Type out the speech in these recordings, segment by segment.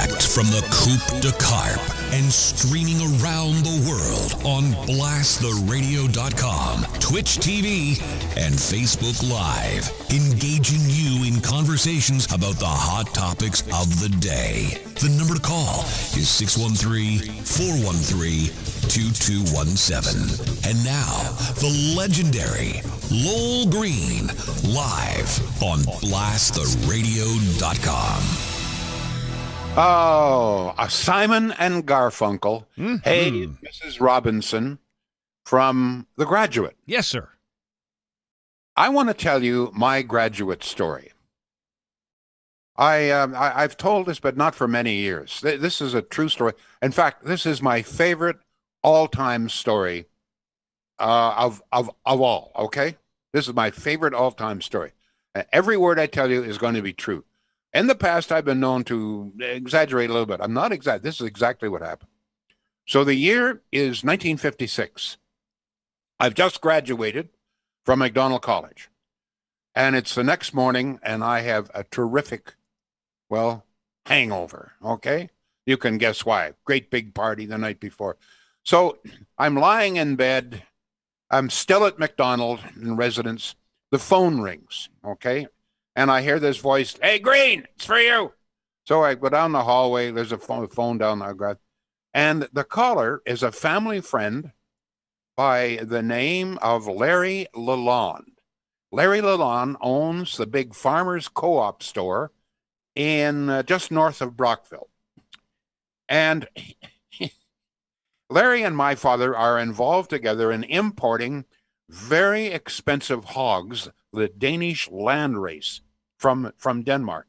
Direct from the Coupe de Carp and streaming around the world on blasttheradio.com, Twitch TV, and Facebook Live. Engaging you in conversations about the hot topics of the day. The number to call is 613-413-2217. And now, the legendary Lowell Green, live on blasttheradio.com. Oh, Simon and Garfunkel. Mm-hmm. Hey, Mrs. Robinson from The Graduate. Yes, sir. I want to tell you my graduate story. I've told this, but not for many years. This is a true story. In fact, this is my favorite all-time story of all, okay? This is my favorite all-time story. Every word I tell you is going to be true. In the past, I've been known to exaggerate a little bit. I'm not exact. This is exactly what happened. So the year is 1956. I've just graduated from McDonald College. And it's the next morning, and I have a terrific, hangover, okay? You can guess why. Great big party the night before. So I'm lying in bed. I'm still at McDonald in residence. The phone rings, okay? And I hear this voice, "Hey, Green, it's for you." So I go down the hallway. There's a phone down there. And the caller is a family friend by the name of Larry Lalonde. Larry Lalonde owns the big Farmers Co-op store in just north of Brockville. And Larry and my father are involved together in importing very expensive hogs, the Danish land race from Denmark.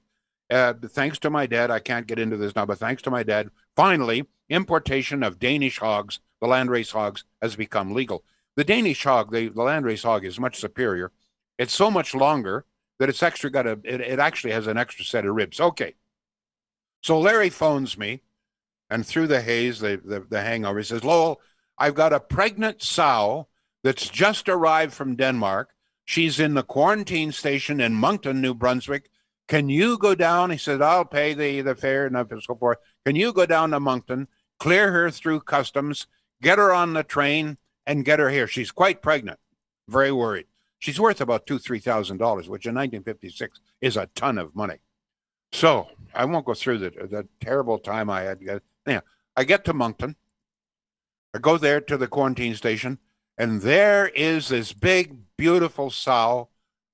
Thanks to my dad, I can't get into this now, but thanks to my dad, finally, importation of Danish hogs, the land race hogs, has become legal. The Danish hog, the land race hog, is much superior. It's so much longer that it's extra it actually has an extra set of ribs. Okay. So Larry phones me, and through the haze, the hangover, he says, "Lowell, I've got a pregnant sow that's just arrived from Denmark. She's in the quarantine station in Moncton, New Brunswick. Can you go down?" He said, "I'll pay the fare and so forth. Can you go down to Moncton, clear her through customs, get her on the train, and get her here? She's quite pregnant." Very worried. She's worth about $2,000-3,000, which in 1956 is a ton of money. So I won't go through the terrible time I had. Anyhow, I get to Moncton. I go there to the quarantine station. And there is this big, beautiful sow,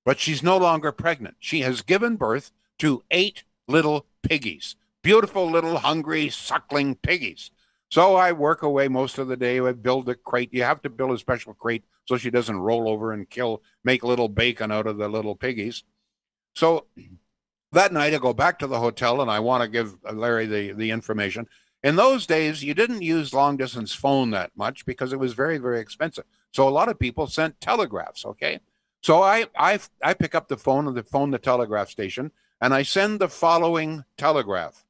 but she's no longer pregnant. She has given birth to 8 little piggies, beautiful little hungry, suckling piggies. So I work away most of the day. I build a crate. You have to build a special crate so she doesn't roll over and make little bacon out of the little piggies. So that night I go back to the hotel and I want to give Larry the information. In those days, you didn't use long-distance phone that much because it was very, very expensive. So a lot of people sent telegraphs, okay? So I pick up the phone and the telegraph station, and I send the following telegraph.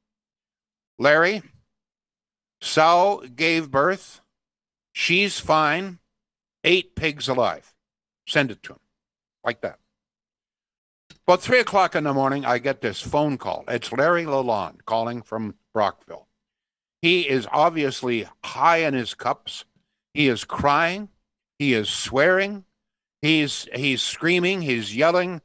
"Larry, sow gave birth. She's fine. 8 pigs alive." Send it to him. Like that. About 3 o'clock in the morning, I get this phone call. It's Larry Lalonde calling from Brockville. He is obviously high in his cups. He is crying. He is swearing. He's screaming. He's yelling.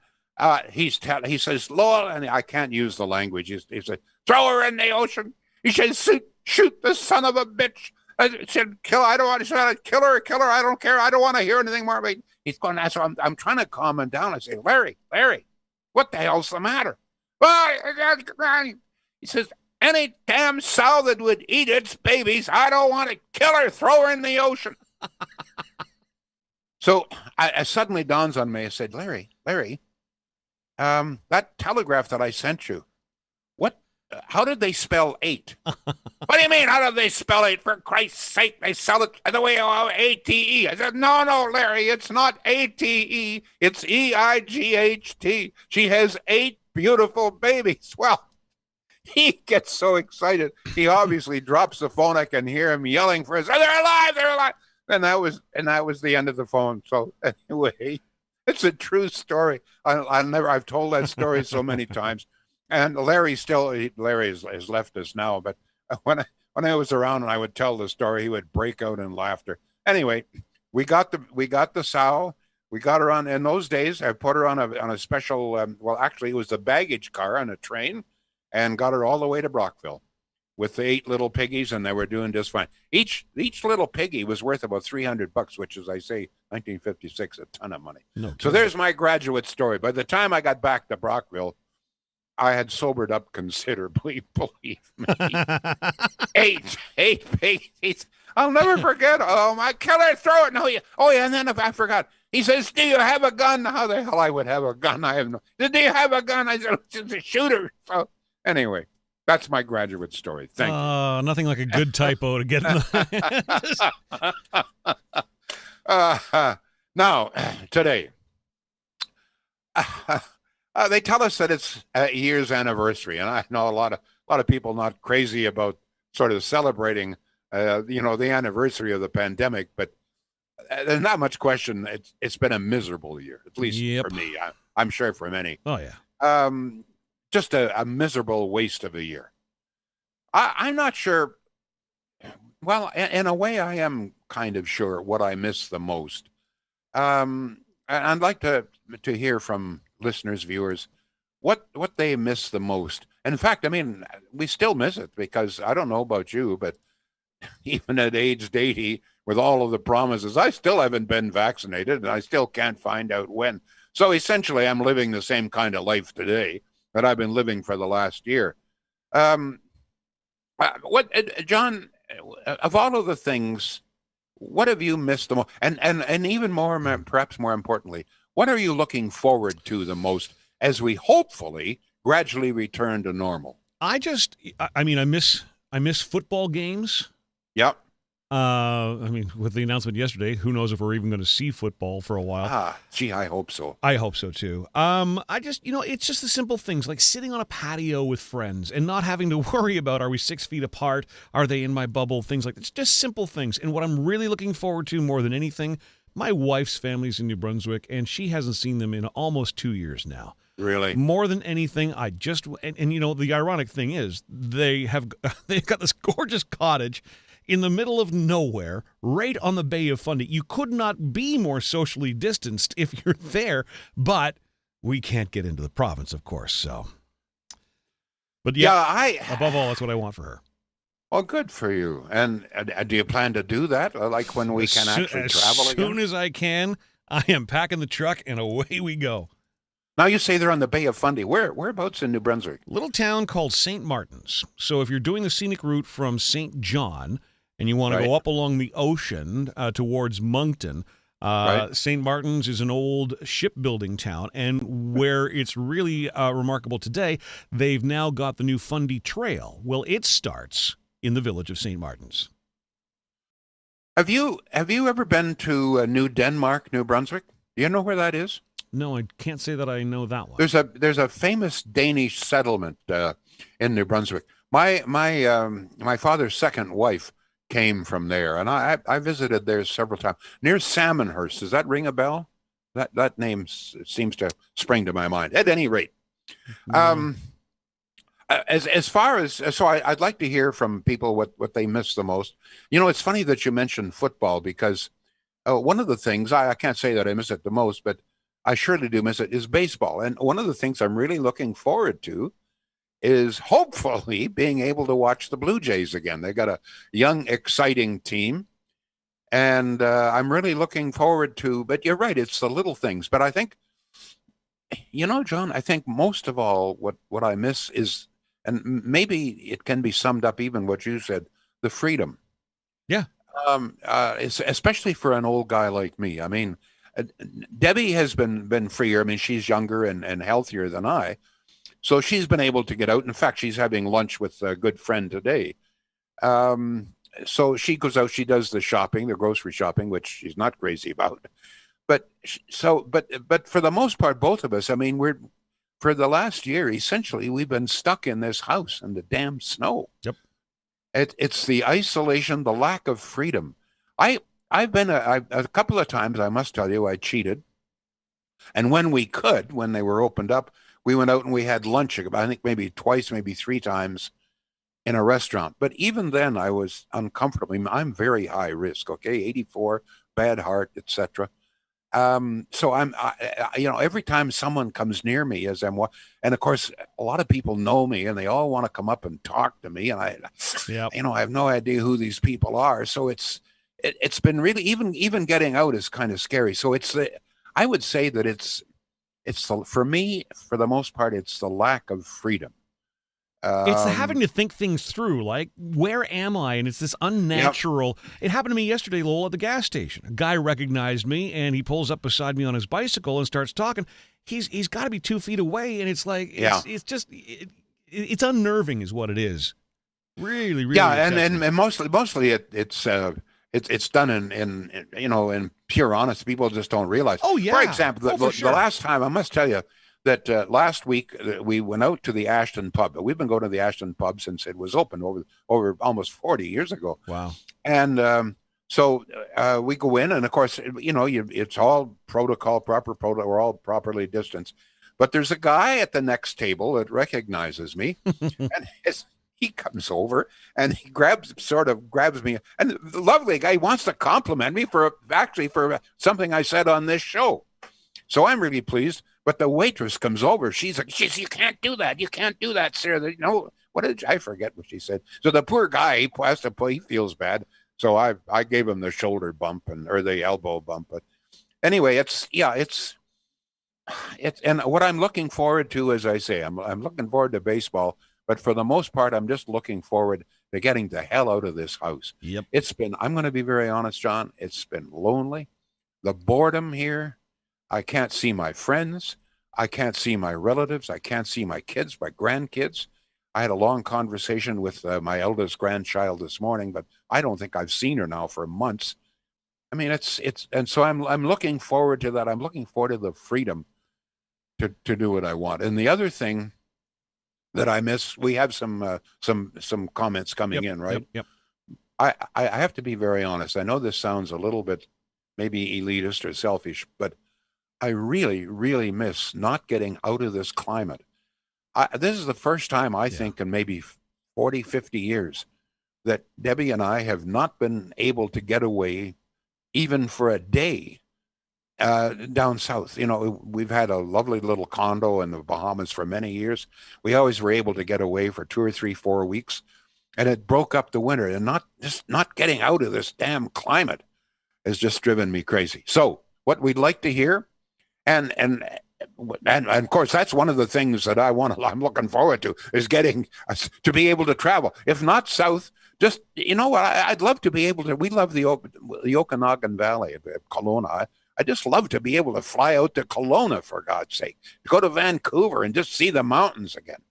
He says, "Lowell," and I can't use the language. He said, "Throw her in the ocean." He said, "Shoot the son of a bitch." I said, "Kill her." I don't want to say, "Kill her. I don't care. I don't want to hear anything more." But he's going, so I'm trying to calm him down. I say, Larry, what the hell's the matter?" He says, "Any damn sow that would eat its babies, I don't want to kill her. Throw her in the ocean." So I suddenly dawns on me. I said, Larry, that telegraph that I sent you, how did they spell 8? "What do you mean, how did they spell 8? For Christ's sake, they spell it the way ATE. I said, no, Larry, it's not ATE. It's EIGHT. She has 8 beautiful babies. Well, he gets so excited. He obviously drops the phone. I can hear him yelling for us. They're alive. And that was the end of the phone. So anyway, it's a true story. I've told that story so many times. And Larry has left us now, but when I was around and I would tell the story, he would break out in laughter. Anyway, we got the sow. We got her on in those days. I put her on a special. Well, actually, it was the baggage car on a train, and got her all the way to Brockville with the 8 little piggies, and they were doing just fine. Each little piggy was worth about $300, which is, I say, 1956, a ton of money. No So kidding. there's my graduate story. By the time I got back to Brockville, I had sobered up considerably. Believe me, eight piggies. I'll never forget. Oh my killer, throw it! No, oh yeah, and then if I forgot, he says, "Do you have a gun?" How the hell I would have a gun? I have no. Do you have a gun? I said, "It's just a shooter." So anyway, that's my graduate story. Thank you. Nothing like a good typo to get in the... Now, today, they tell us that it's a year's anniversary, and I know a lot of people not crazy about sort of celebrating, the anniversary of the pandemic, but there's not much question. It's been a miserable year, at least Yep. for me. I'm sure for many. Oh, yeah. Just a miserable waste of a year. I'm not sure. Well, in a way, I am kind of sure what I miss the most. And I'd like to hear from listeners, viewers, what they miss the most. And in fact, I mean, we still miss it because I don't know about you, but even at age 80, with all of the promises, I still haven't been vaccinated, and I still can't find out when. So essentially, I'm living the same kind of life today that I've been living for the last year. John, of all of the things, what have you missed the most? And even more, perhaps more importantly, what are you looking forward to the most as we hopefully gradually return to normal? I miss football games. Yep. With the announcement yesterday, who knows if we're even going to see football for a while. Gee, I hope so. I hope so too. It's just the simple things like sitting on a patio with friends and not having to worry about, are we 6 feet apart? Are they in my bubble? Things like that. It's just simple things. And what I'm really looking forward to more than anything, my wife's family's in New Brunswick, and she hasn't seen them in almost 2 years now. Really? More than anything, the ironic thing is they've got this gorgeous cottage in the middle of nowhere, right on the Bay of Fundy. You could not be more socially distanced if you're there, but we can't get into the province, of course. So, but above all, that's what I want for her. Well, good for you. And do you plan to do that? Like when we can actually travel again? As soon as I can, I am packing the truck and away we go. Now you say they're on the Bay of Fundy. Whereabouts in New Brunswick? Little town called St. Martin's. So if you're doing the scenic route from St. John and you want to go up along the ocean towards Moncton, St. Martin's is an old shipbuilding town, and where it's really remarkable today, they've now got the new Fundy Trail. Well, it starts in the village of St. Martin's. Have you ever been to New Denmark, New Brunswick? Do you know where that is? No, I can't say that I know that one. There's a famous Danish settlement in New Brunswick. My father's second wife came from there, and I visited there several times. Near Salmonhurst. Does that ring a bell? That name seems to spring to my mind. At any rate, as far as I'd like to hear from people what they miss the most. You know, it's funny that you mentioned football because one of the things I can't say that I miss it the most, but I surely do miss it, is baseball. And one of the things I'm really looking forward to is hopefully being able to watch the Blue Jays again. They got a young, exciting team. And I'm really looking forward to, but you're right, it's the little things. But I think, John, I think most of all, what I miss is, and maybe it can be summed up even what you said, the freedom. Yeah. Especially for an old guy like me. I mean, Debbie has been freer. I mean, she's younger and healthier than I. So she's been able to get out. In fact, she's having lunch with a good friend today. So she goes out, she does the shopping, the grocery shopping, which she's not crazy about. But for the most part, both of us, I mean, for the last year, essentially, we've been stuck in this house in the damn snow. Yep. It's the isolation, the lack of freedom. I've been a couple of times, I must tell you, I cheated. And when they were opened up, we went out and we had lunch, I think maybe twice, maybe three times in a restaurant. But even then, I was uncomfortable. I'm very high risk, okay? 84, bad heart, etc. So every time someone comes near me as and of course, a lot of people know me and they all want to come up and talk to me. And I have no idea who these people are. So it's been really, even getting out is kind of scary. So I would say that for me, for the most part, it's the lack of freedom. It's the having to think things through, like, where am I? And it's this unnatural. Yep. It happened to me yesterday, Lowell, at the gas station. A guy recognized me, and he pulls up beside me on his bicycle and starts talking. He's got to be 2 feet away, and it's like, it's just, it's unnerving is what it is. Really, really. Yeah, and mostly it's done in pure honesty. People just don't realize. Oh, yeah. For example, the last time, I must tell you, that last week we went out to the Ashton pub. We've been going to the Ashton pub since it was open over almost 40 years ago. Wow. And so we go in, and of course, it's all protocol, proper protocol. We're all properly distanced. But there's a guy at the next table that recognizes me, and he comes over and he grabs me. And the lovely guy wants to compliment me for something I said on this show. So I'm really pleased. But the waitress comes over. She's like, you can't do that. You can't do that, sir. I forget what she said. So the poor guy he feels bad. So I gave him the shoulder bump or the elbow bump. But anyway, and what I'm looking forward to, as I say, I'm looking forward to baseball. But for the most part, I'm just looking forward to getting the hell out of this house. Yep. I'm going to be very honest, John. It's been lonely. The boredom here. I can't see my friends. I can't see my relatives. I can't see my kids, my grandkids. I had a long conversation with my eldest grandchild this morning, but I don't think I've seen her now for months. I mean, and so I'm looking forward to that. I'm looking forward to the freedom to do what I want. And the other thing that I miss, we have some comments coming in, right? Yep. I have to be very honest. I know this sounds a little bit maybe elitist or selfish, but I really, really miss not getting out of this climate. This is the first time I think in maybe 40, 50 years that Debbie and I have not been able to get away even for a day down south. We've had a lovely little condo in the Bahamas for many years. We always were able to get away for 2 or 3, 4 weeks, and it broke up the winter. And not getting out of this damn climate has just driven me crazy. So what we'd like to hear, and of course, that's one of the things that I'm looking forward to, is getting to be able to travel. If not south, just, I'd love to be able to. We love the Okanagan Valley of Kelowna. I just love to be able to fly out to Kelowna, for God's sake, to go to Vancouver and just see the mountains again.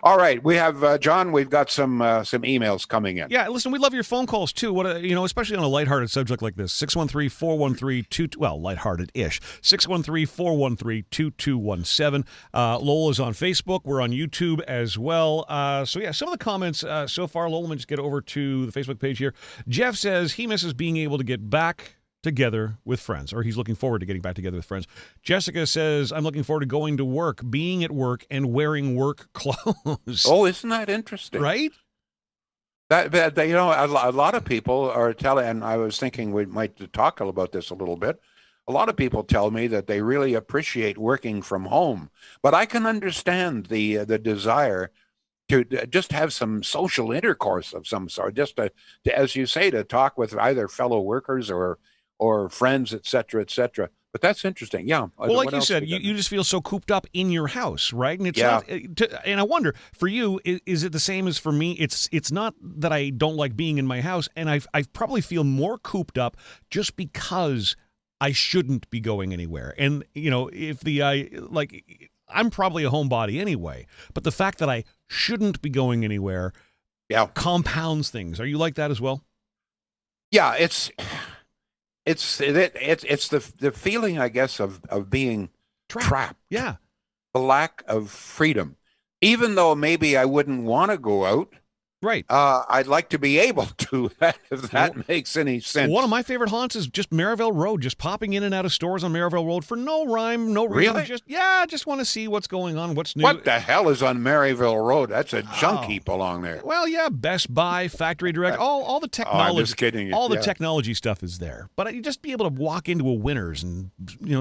All right, we have John. We've got some emails coming in. Yeah, listen, we love your phone calls too. What especially on a lighthearted subject like this. 613-413-22. Lighthearted-ish. 613-413-2217. Lowell is on Facebook. We're on YouTube as well. So some of the comments so far. Lowell, let me just get over to the Facebook page here. Jeff says he misses being able to get back together with friends, or he's looking forward to getting back together with friends. Jessica says, I'm looking forward to going to work, being at work, and wearing work clothes. Oh, isn't that interesting? Right? A lot of people are telling, and I was thinking we might talk about this a little bit. A lot of people tell me that they really appreciate working from home, but I can understand the desire to just have some social intercourse of some sort, just to, as you say, to talk with either fellow workers or friends, et cetera, et cetera. But that's interesting. Yeah. Well, like you said, you just feel so cooped up in your house, right? And it's not, and I wonder, for you, is it the same as for me? It's not that I don't like being in my house, and I probably feel more cooped up just because I shouldn't be going anywhere. And, I'm probably a homebody anyway, but the fact that I shouldn't be going anywhere compounds things. Are you like that as well? Yeah, it's the feeling, I guess, of being trapped. Yeah. The lack of freedom. Even though maybe I wouldn't want to go out, Right. I'd like to be able to, if that makes any sense. One of my favorite haunts is just Maryville Road, just popping in and out of stores on Maryville Road for no rhyme, no reason. Really? Just want to see what's going on, what's new. What the hell is on Maryville Road? That's a junk heap along there. Well, yeah, Best Buy, Factory Direct, all the technology. I'm just kidding. All the technology stuff is there. But you just be able to walk into a Winners and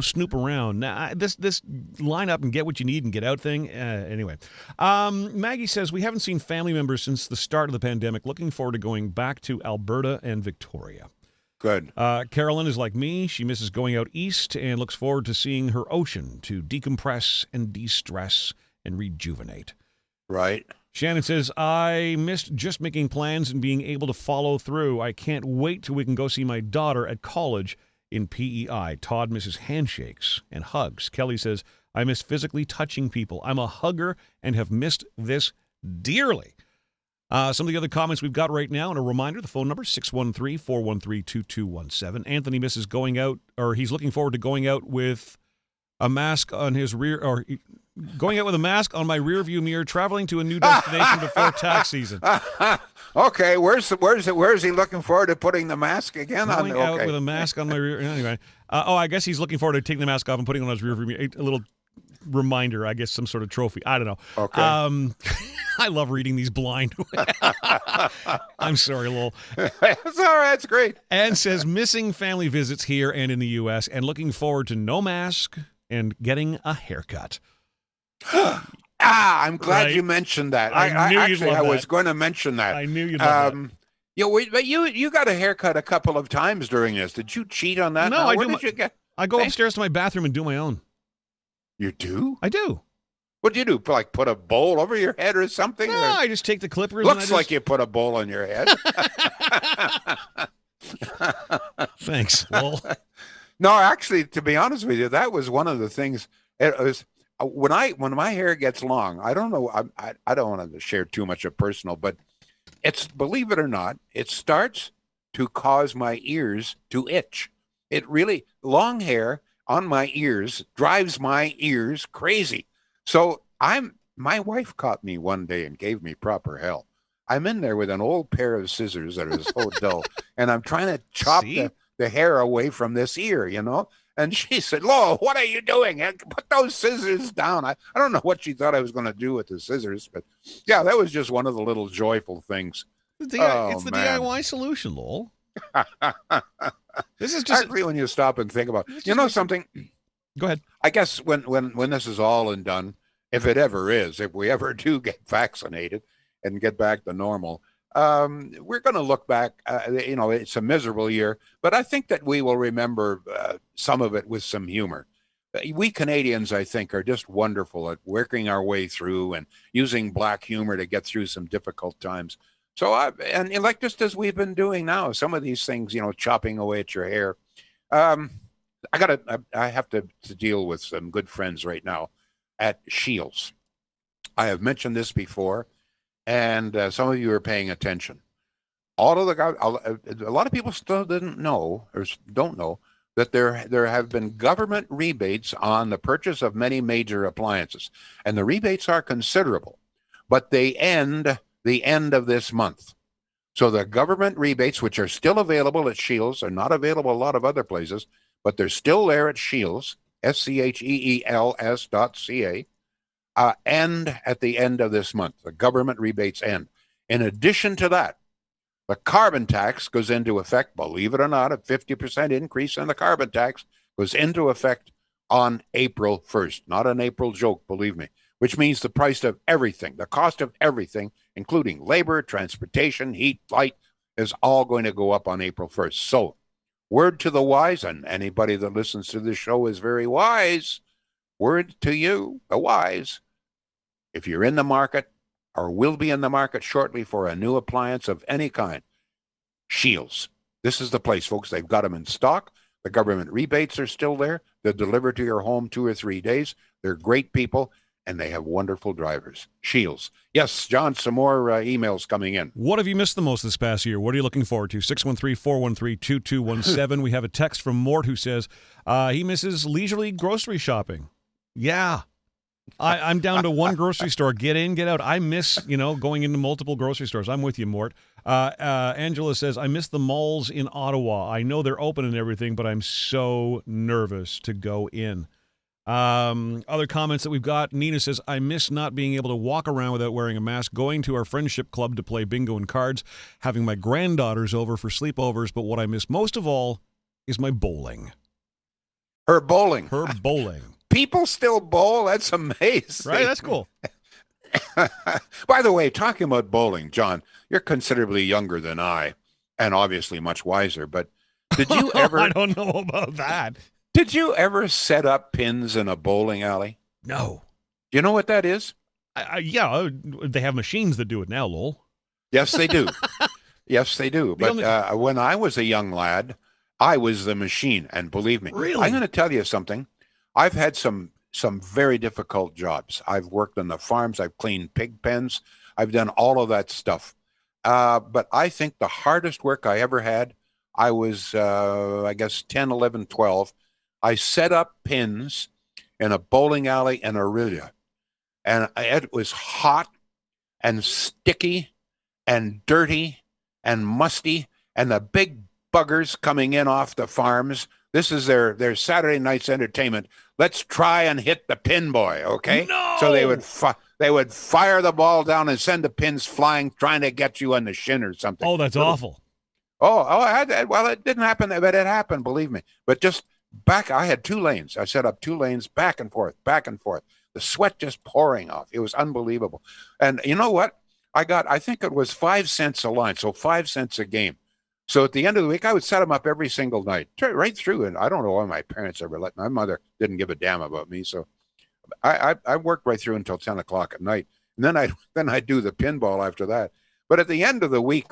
snoop around. Now, this line up and get what you need and get out thing. Anyway, Maggie says we haven't seen family members since the start of the pandemic. Looking forward to going back to Alberta and Victoria. Good. Carolyn is like me. She misses going out east and looks forward to seeing her ocean to decompress and de-stress and rejuvenate. Right. Shannon says, I missed just making plans and being able to follow through. I can't wait till we can go see my daughter at college in PEI. Todd misses handshakes and hugs. Kelly says, I miss physically touching people. I'm a hugger and have missed this dearly. Some of the other comments we've got right now, and a reminder, the phone number, 613-413-2217. Anthony misses going out, or he's looking forward to going out with a mask on his rear, or going out with a mask on my rear view mirror, traveling to a new destination before tax season. Okay, where's he looking forward to putting the mask again? Going out with a mask on my rear, anyway. I guess he's looking forward to taking the mask off and putting it on his rear view mirror. A little reminder, I guess, some sort of trophy. I don't know. Okay. I love reading these blind. I'm sorry, Lowell. It's all right. It's great. And says missing family visits here and in the U.S. and looking forward to no mask and getting a haircut. I'm glad you mentioned that. I was going to mention that. I knew you'd love that. But you got a haircut a couple of times during this. Did you cheat on that? No, I go Hey? upstairs to my bathroom and do my own. You do? I do. What do you do? Like put a bowl over your head or something? No, or? I just take the clippers. Looks like you put a bowl on your head. Thanks, Lowell. No, actually, to be honest with you, that was one of the things. It was when my hair gets long. I don't know. I don't want to share too much of personal, but it's, believe it or not, it starts to cause my ears to itch. It really, long hair on my ears drives my ears crazy. So my wife caught me one day and gave me proper hell. I'm in there with an old pair of scissors that are so dull, and I'm trying to chop the hair away from this ear, And she said, Lowell, what are you doing? Put those scissors down. I don't know what she thought I was going to do with the scissors, but yeah, that was just one of the little joyful things. It's the DIY solution, Lowell. This is just actually when you stop and think about, something. Go ahead. I guess when this is all and done, if it ever is, if we ever do get vaccinated and get back to normal, we're going to look back. It's a miserable year, but I think that we will remember some of it with some humor. We Canadians, I think, are just wonderful at working our way through and using black humor to get through some difficult times. So, and like just as we've been doing now, some of these things, chopping away at your hair. I have to deal with some good friends right now at Shields. I have mentioned this before, and some of you are paying attention. A lot of people still don't know that there have been government rebates on the purchase of many major appliances, and the rebates are considerable, but they end the end of this month. So the government rebates, which are still available at Shields, are not available a lot of other places, but they're still there at Shields, SCHEELS.ca, end at the end of this month. The government rebates end. In addition to that, the carbon tax goes into effect, believe it or not, a 50% increase in the carbon tax goes into effect on April 1st. Not an April joke, believe me, which means the price of everything, the cost of everything, including labor, transportation, heat, light, is all going to go up on April 1st. So, word to the wise, and anybody that listens to this show is very wise, word to you, the wise, if you're in the market or will be in the market shortly for a new appliance of any kind, Shields. This is the place, folks. They've got them in stock. The government rebates are still there. They're delivered to your home 2 or 3 days. They're great people, and they have wonderful drivers. Shields. Yes, John, some more emails coming in. What have you missed the most this past year? What are you looking forward to? 613-413-2217. We have a text from Mort who says he misses leisurely grocery shopping. Yeah. I'm down to one grocery store. Get in, get out. I miss, going into multiple grocery stores. I'm with you, Mort. Angela says, I miss the malls in Ottawa. I know they're open and everything, but I'm so nervous to go in. Other comments that we've got. Nina says, I miss not being able to walk around without wearing a mask, going to our friendship club to play bingo and cards, having my granddaughters over for sleepovers, but what I miss most of all is my bowling. Her bowling. Her bowling. People still bowl? That's amazing. Right? That's cool. By the way, talking about bowling, John, you're considerably younger than I, and obviously much wiser, but did you ever... I don't know about that. Did you ever set up pins in a bowling alley? No. Do you know what that is? Yeah, they have machines that do it now, Lowell. Yes, they do. Yes, they do. But when I was a young lad, I was the machine. And believe me, really? I'm going to tell you something. I've had some very difficult jobs. I've worked on the farms. I've cleaned pig pens. I've done all of that stuff. But I think the hardest work I ever had, I was, I guess, 10, 11, 12. I set up pins in a bowling alley in Orillia. And it was hot and sticky and dirty and musty. And the big buggers coming in off the farms, this is their Saturday night's entertainment. Let's try and hit the pin boy, okay? No! So they would fire the ball down and send the pins flying, trying to get you on the shin or something. Oh, that's awful. Well, it didn't happen, but it happened, believe me. But just I had 2 lanes. I set up 2 lanes, back and forth, back and forth. The sweat just pouring off. It was unbelievable. And you know what? I think it was 5 cents a line, so 5 cents a game. So at the end of the week, I would set them up every single night, right through. And I don't know why my parents ever let my mother didn't give a damn about me. So I worked right through until 10 o'clock at night. And then I'd do the pinball after that. But at the end of the week,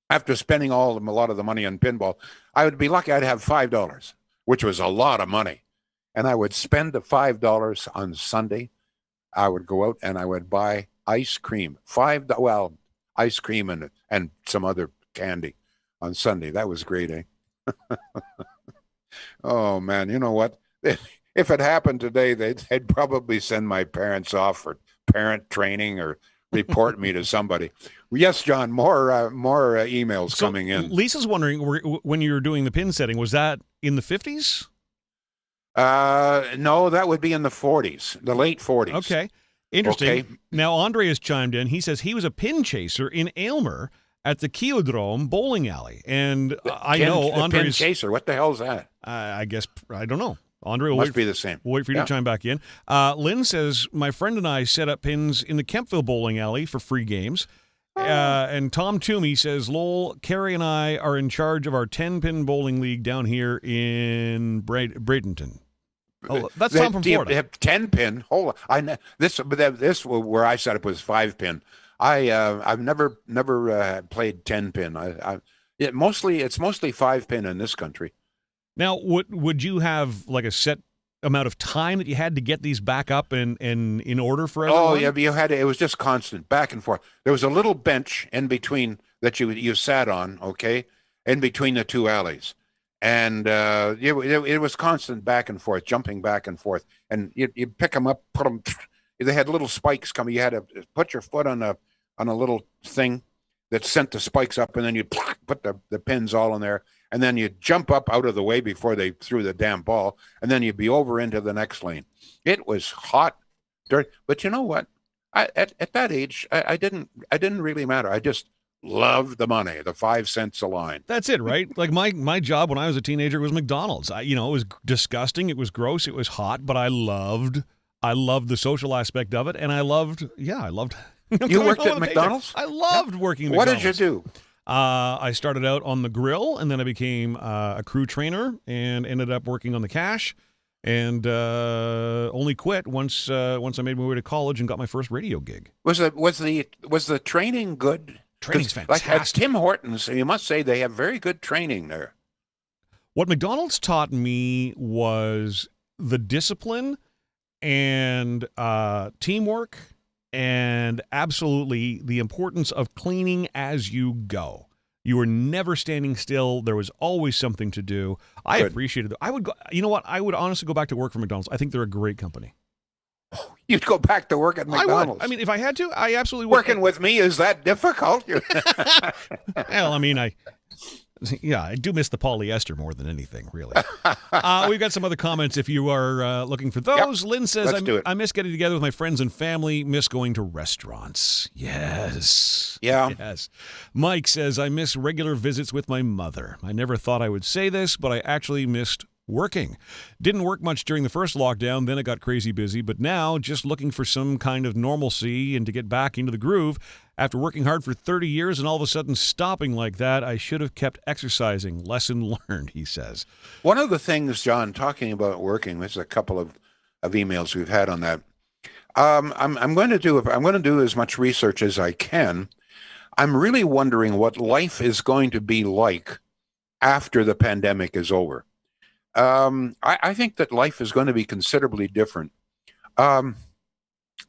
after spending a lot of the money on pinball, I would be lucky I'd have $5, which was a lot of money. And I would spend the $5 on Sunday. I would go out and I would buy ice cream, ice cream and some other candy on Sunday. That was great, eh? Oh, man, you know what? If it happened today, they'd probably send my parents off for parent training or report me to somebody. Yes, John, more emails coming in. Lisa's wondering, when you were doing the pin setting, was that in the 50s? No, that would be in the 40s, the late 40s. Okay. Interesting. Okay. Now, Andre has chimed in. He says he was a pin chaser in Aylmer at the Keodrome bowling alley. And I know Andre's... Pin chaser, what the hell is that? I guess, I don't know. Andre, must be the same. We'll wait for you to chime back in. Lynn says, my friend and I set up pins in the Kempville bowling alley for free games. And Tom Toomey says, Lowell, Carrie and I are in charge of our 10-pin bowling league down here in Bradenton. Oh, that's Tom from Florida. They have 10-pin. Hold on. This where I set up was 5-pin. I've never played 10-pin. It's mostly 5-pin in this country. Now, would you have like a set amount of time that you had to get these back up and in order for everyone? Oh yeah, but you had it was just constant back and forth. There was a little bench in between that you sat on, okay, in between the 2 alleys, and it was constant back and forth, jumping back and forth, and you pick them up, put them. They had little spikes coming. You had to put your foot on a little thing that sent the spikes up, and then you put the pins all in there. And then you jump up out of the way before they threw the damn ball, and then you'd be over into the next lane. It was hot, dirty. But you know what? At that age, I didn't really matter. I just loved the money, the 5 cents a line. That's it, right? Like my job when I was a teenager was McDonald's. It was disgusting. It was gross. It was hot, but I loved the social aspect of it, and I loved. You worked at McDonald's? I loved working at McDonald's. What did you do? I started out on the grill, and then I became a crew trainer and ended up working on the cash, and only quit once I made my way to college and got my first radio gig. Was the training good? Training's fantastic. Like at Tim Hortons, you must say they have very good training there. What McDonald's taught me was the discipline and teamwork. And absolutely the importance of cleaning as you go. You were never standing still. There was always something to do. I appreciated it. I would go, you know what? I would honestly go back to work for McDonald's. I think they're a great company. You'd go back to work at McDonald's. I mean, if I had to, I absolutely would. Working with me, is that difficult? Well, I mean, I do miss the polyester more than anything, really. We've got some other comments if you are looking for those. Yep. Lynn says, I miss getting together with my friends and family, miss going to restaurants. Yes. Yeah. Yes. Mike says, I miss regular visits with my mother. I never thought I would say this, but I actually missed working. Didn't work much during the first lockdown, then it got crazy busy, but now just looking for some kind of normalcy and to get back into the groove. After working hard for 30 years and all of a sudden stopping like that, I should have kept exercising. Lesson learned, he says. One of the things, John, talking about working, there's a couple of emails we've had on that. I'm going to do as much research as I can. I'm really wondering what life is going to be like after the pandemic is over. I think that life is going to be considerably different. I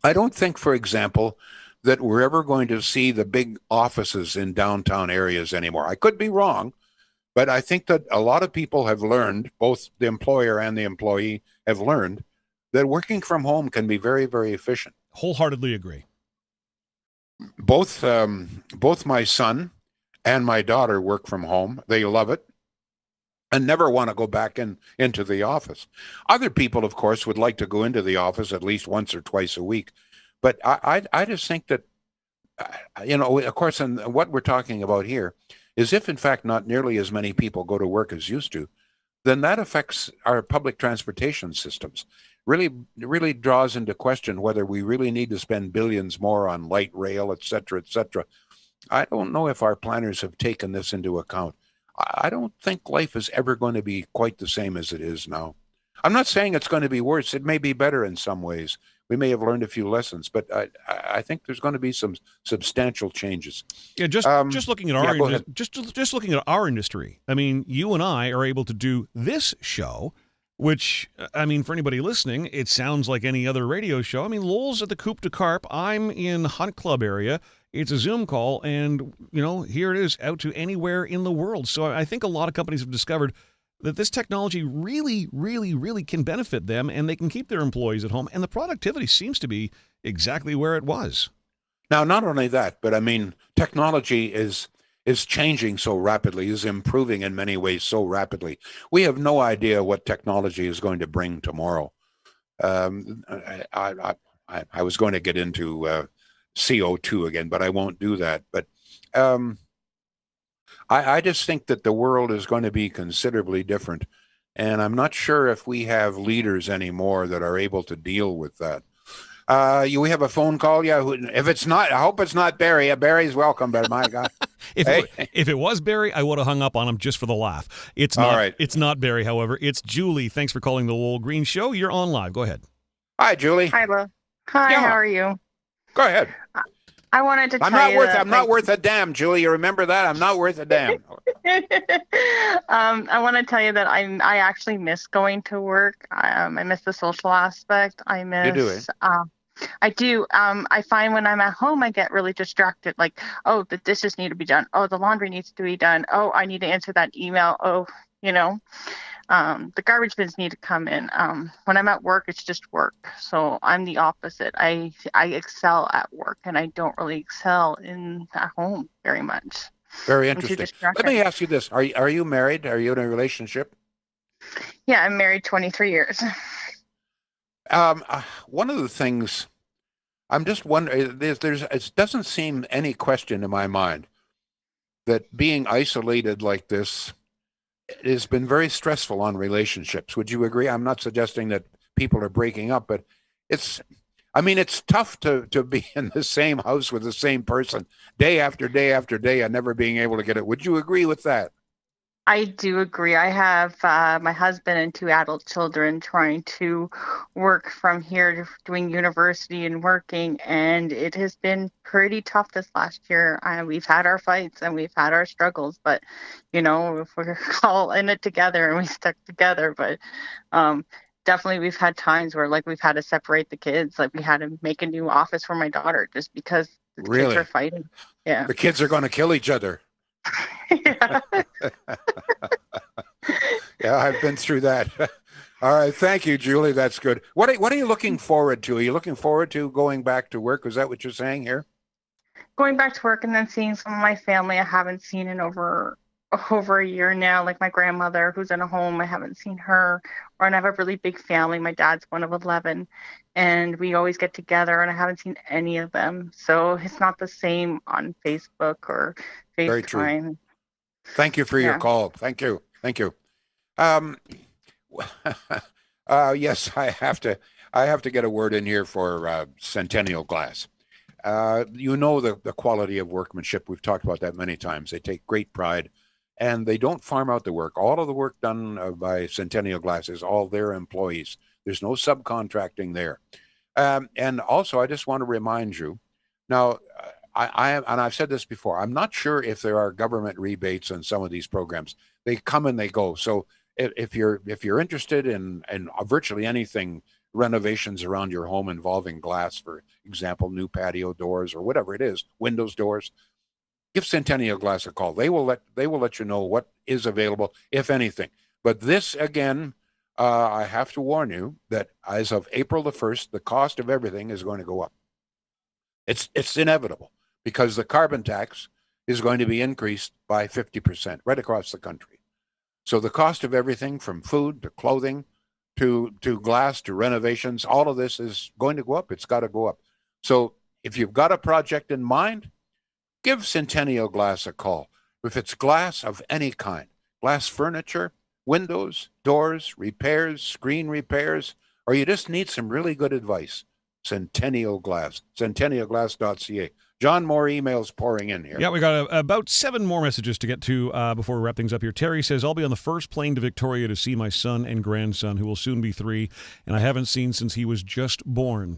don't think, for example, that we're ever going to see the big offices in downtown areas anymore. I could be wrong, but I think that a lot of people have learned, both the employer and the employee have learned, that working from home can be very, very efficient. Wholeheartedly agree. Both my son and my daughter work from home. They love it and never want to go back into the office. Other people, of course, would like to go into the office at least once or twice a week. But I just think that, of course, and what we're talking about here is if, in fact, not nearly as many people go to work as used to, then that affects our public transportation systems. Really draws into question whether we really need to spend billions more on light rail, et cetera, et cetera. I don't know if our planners have taken this into account. I don't think life is ever going to be quite the same as it is now. I'm not saying it's going to be worse. It may be better in some ways. We may have learned a few lessons, but I think there's going to be some substantial changes. Yeah, just looking at our just looking at our industry. I mean, you and I are able to do this show, which, I mean, for anybody listening, it sounds like any other radio show. I mean, Lowell's at the Coupe de Carpe. I'm in Hunt Club area. It's a Zoom call, and, here it is out to anywhere in the world. So I think a lot of companies have discovered that this technology really, really, really can benefit them, and they can keep their employees at home, and the productivity seems to be exactly where it was. Now, not only that, but I mean, technology is changing so rapidly, is improving in many ways so rapidly. We have no idea what technology is going to bring tomorrow. I was going to get into CO2 again, but I won't do that. But I just think that the world is going to be considerably different. And I'm not sure if we have leaders anymore that are able to deal with that. We have a phone call. Yeah. If it's not, I hope it's not Barry. Barry's welcome, but my God. If it was Barry, I would have hung up on him just for the laugh. It's not. All right. It's not Barry, however. It's Julie. Thanks for calling the Lowell Green Show. You're on live. Go ahead. Hi, Julie. Hi, Lo. Hi, yeah. How are you? Go ahead. I wanted to tell you I'm not worth a damn, Julie. You remember that? I'm not worth a damn. I want to tell you that I actually miss going to work. I miss the social aspect. I miss. You do it. I do. I find when I'm at home, I get really distracted. Like, oh, the dishes need to be done. Oh, the laundry needs to be done. Oh, I need to answer that email. Oh, the garbage bins need to come in. When I'm at work, it's just work. So I'm the opposite. I excel at work, and I don't really excel at home very much. Very interesting. Let me ask you this: Are you married? Are you in a relationship? Yeah, I'm married 23 years. One of the things I'm just wondering, it doesn't seem any question in my mind that being isolated like this has been very stressful on relationships. Would you agree? I'm not suggesting that people are breaking up, but it's tough to be in the same house with the same person day after day after day and never being able to get it. Would you agree with that? I do agree. I have my husband and 2 adult children trying to work from here, doing university and working, and it has been pretty tough this last year. We've had our fights and we've had our struggles, but, if we're all in it together and we stuck together, but definitely we've had times where, like, we've had to separate the kids. Like, we had to make a new office for my daughter just because the kids are fighting. Yeah. The kids are going to kill each other. Yeah. Yeah, I've been through that. All right. Thank you, Julie. That's good. What are you looking forward to? Are you looking forward to going back to work? Is that what you're saying here? Going back to work and then seeing some of my family I haven't seen in over a year now, like my grandmother who's in a home. I haven't seen her. And I have a really big family. My dad's one of 11, and we always get together, and I haven't seen any of them. So it's not the same on Facebook or FaceTime. Very true. Thank you for your call. Thank you. Yes, I have to get a word in here for Centennial Glass. The quality of workmanship. We've talked about that many times. They take great pride, and they don't farm out the work. All of the work done by Centennial Glass is all their employees. There's no subcontracting there. And also, I just want to remind you, now, I've said this before, I'm not sure if there are government rebates on some of these programs. They come and they go. So if you're interested in virtually anything, renovations around your home involving glass, for example, new patio doors or whatever it is, windows, doors, give Centennial Glass a call. They will let you know what is available, if anything. But this, again, I have to warn you that as of April the 1st, the cost of everything is going to go up. It's inevitable, because the carbon tax is going to be increased by 50% right across the country. So the cost of everything from food to clothing to glass to renovations, all of this is going to go up. It's got to go up. So if you've got a project in mind, give Centennial Glass a call. If it's glass of any kind, glass furniture, windows, doors, repairs, screen repairs, or you just need some really good advice, Centennial Glass, centennialglass.ca. John, more emails pouring in here. Yeah, we got about 7 more messages to get to before we wrap things up here. Terry says, I'll be on the first plane to Victoria to see my son and grandson, who will soon be 3, and I haven't seen since he was just born.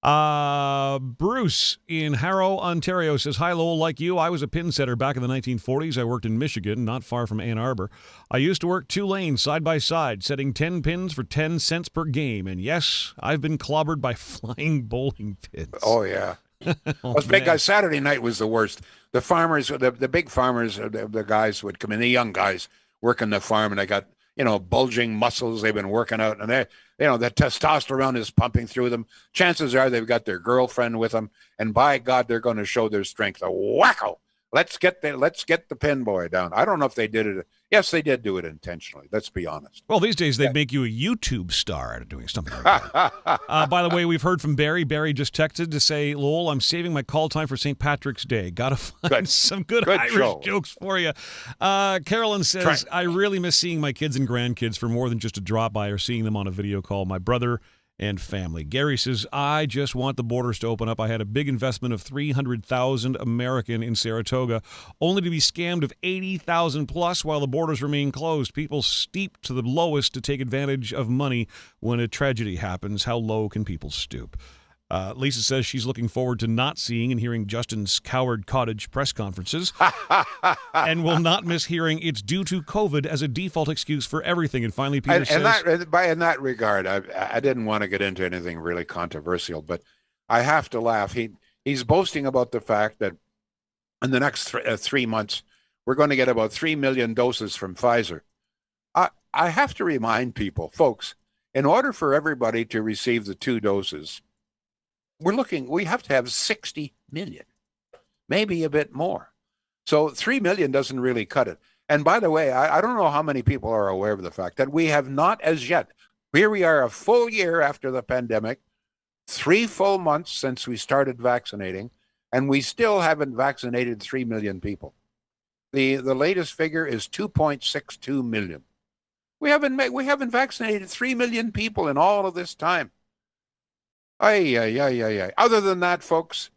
Bruce in Harrow, Ontario says, hi, Lowell. Like you, I was a pin setter back in the 1940s. I worked in Michigan, not far from Ann Arbor. I used to work 2 lanes side by side, setting 10 pins for 10 cents per game. And yes, I've been clobbered by flying bowling pins. Oh, yeah. Those big guys. Saturday night was the worst. The farmers, the big farmers, the guys would come in, the young guys working the farm, and they got, bulging muscles they've been working out, and they, the testosterone is pumping through them. Chances are they've got their girlfriend with them, and by God, they're going to show their strength. A wacko! Let's get the pin boy down. I don't know if they did it. Yes, they did do it intentionally. Let's be honest. Well, these days they'd make you a YouTube star out of doing something like that. By the way, we've heard from Barry. Barry just texted to say, Lowell, I'm saving my call time for St. Patrick's Day. Got to find some good Irish jokes for you. Carolyn says, I really miss seeing my kids and grandkids for more than just a drop by or seeing them on a video call. My brother and family. Gary says, I just want the borders to open up. I had a big investment of 300,000 American in Saratoga, only to be scammed of 80,000 plus while the borders remain closed. People steep to the lowest to take advantage of money when a tragedy happens. How low can people stoop? Lisa says she's looking forward to not seeing and hearing Justin's Coward Cottage press conferences and will not miss hearing it's due to COVID as a default excuse for everything. And finally, Peter says... in that regard, I didn't want to get into anything really controversial, but I have to laugh. He's boasting about the fact that in the next 3 months, we're going to get about 3 million doses from Pfizer. I have to remind people, folks, in order for everybody to receive the 2 doses, we have to have 60 million, maybe a bit more. So 3 million doesn't really cut it. And by the way, I don't know how many people are aware of the fact that we have not as yet, here we are a full year after the pandemic, 3 full months since we started vaccinating, and we still haven't vaccinated 3 million people. The latest figure is 2.62 million. We haven't vaccinated 3 million people in all of this time. Other than that, folks,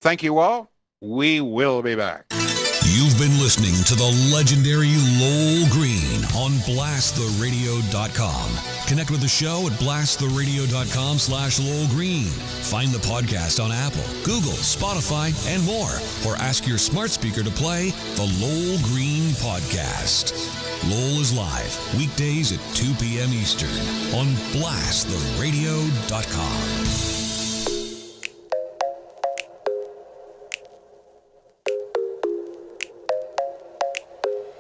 thank you all. We will be back. You've been listening to the legendary Lowell Green on blasttheradio.com. Connect with the show at blasttheradio.com/Lowell Green. Find the podcast on Apple, Google, Spotify, and more. Or ask your smart speaker to play the Lowell Green Podcast. Lowell is live weekdays at 2 p.m. Eastern on blasttheradio.com.